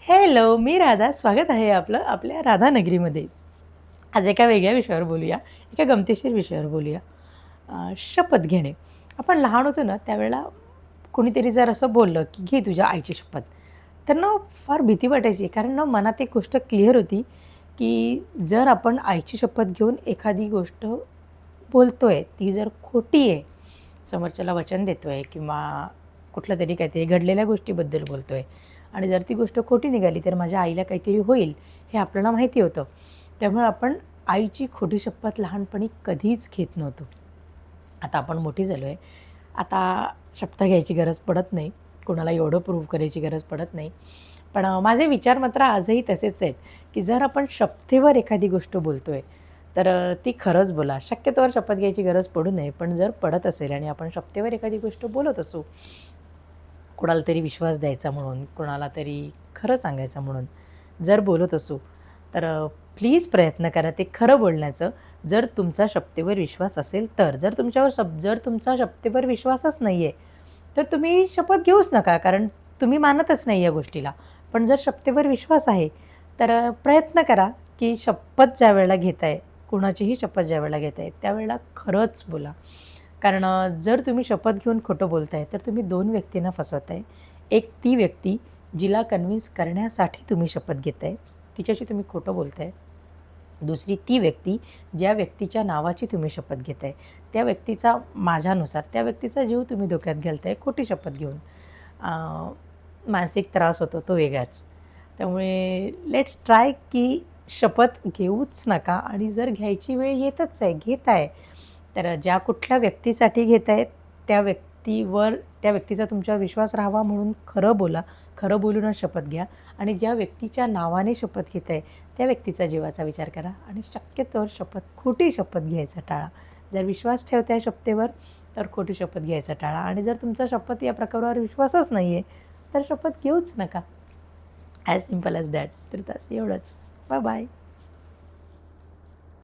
Hello, मी राधा. स्वागत आहे आपलं आपल्या राधानगरीमध्ये. आज एका वेगळ्या विषयावर बोलूया, एका गमतीशीर विषयावर बोलूया. शपथ घेणे. आपण लहान होतो ना, त्यावेळेला कोणीतरी जर असं बोललं, की "घे तुझ्या आईची शपथ." तर ना फार भीती वाटायची. कारण ना मनात एक गोष्ट क्लिअर होती, की जर आपण आईची शपथ घेऊन एखादी गोष्ट बोलतोय, ती जर खोटी आहे, समोरच्याला वचन देतोय किंवा कुठल्यातरी काहीतरी घडलेल्या गोष्टीबद्दल बोलतोय आणि जर ती गोष्ट खोटी निघाली, तर माझ्या आईला काहीतरी होईल, हे आपल्याला माहिती होतं. त्यामुळे आपण आईची खोटी शपथ लहानपणी कधीच घेत नव्हतो. आता आपण मोठी झालो आहे. आता शपथ घ्यायची गरज पडत नाही. कोणाला एवढं प्रूव्ह करायची गरज पडत नाही. पण माझे विचार मात्र आजही तसेच आहेत, की जर आपण शपथेवर एखादी गोष्ट बोलतोय, तर ती खरंच बोला. शक्यतोवर शपथ घ्यायची गरज पडू नये. पण जर पडत असेल आणि आपण शपथेवर एखादी गोष्ट बोलत असू, कोणाला तरी विश्वास द्यायचा म्हणून, कोणाला तरी खरं सांगायचं म्हणून जर बोलत असू, तर प्लीज प्रयत्न करा ते खरं बोलण्याचं. जर तुमचा शपथेवर विश्वास असेल तर. जर तुमचा शपथेवर विश्वासच नाही आहे, तर तुम्ही शपथ घेऊच नका. कारण तुम्ही मानतच नाही या गोष्टीला. पण जर शपथेवर विश्वास आहे, तर प्रयत्न करा, की शपथ ज्यावेळेला घेताय, कुणाचीही शपथ ज्यावेळेला घेताय, त्यावेळेला खरंच बोला. कारण जर तुम्ही शपथ घेऊन खोटं बोलताय, तर तुम्ही 2 व्यक्तींना फसवताय. एक ती व्यक्ती जिला कन्विन्स करण्यासाठी तुम्ही शपथ घेताय, तिच्याशी तुम्ही खोटं बोलताय. दुसरी ती व्यक्ती, ज्या व्यक्तीच्या नावाची तुम्ही शपथ घेताय, त्या व्यक्तीचा माझ्यानुसार त्या व्यक्तीचा जीव तुम्ही धोक्यात घालताय खोटी शपथ घेऊन. मानसिक त्रास होतो तो वेगळाच. त्यामुळे लेट्स ट्राय की शपथ घेऊच नका आणि जर घ्यायची वेळ येतच आहे, घेताय, तर ज्या कुठल्या व्यक्तीसाठी घेताय त्या व्यक्तीचा तुमच्यावर विश्वास राहावा म्हणून खरं बोला. खरं बोलूनच शपथ घ्या आणि ज्या व्यक्तीच्या नावाने शपथ घेताय, त्या व्यक्तीचा जीवाचा विचार करा आणि शक्यतोवर खोटी शपथ घ्यायचा टाळा. जर विश्वास ठेवताय शपथेवर, तर खोटी शपथ घ्यायचा टाळा आणि जर तुमचा शपथ या प्रकारावर विश्वासच नाही आहे, तर शपथ घेऊच नका. As simple as that. तर एवढंच. Bye bye.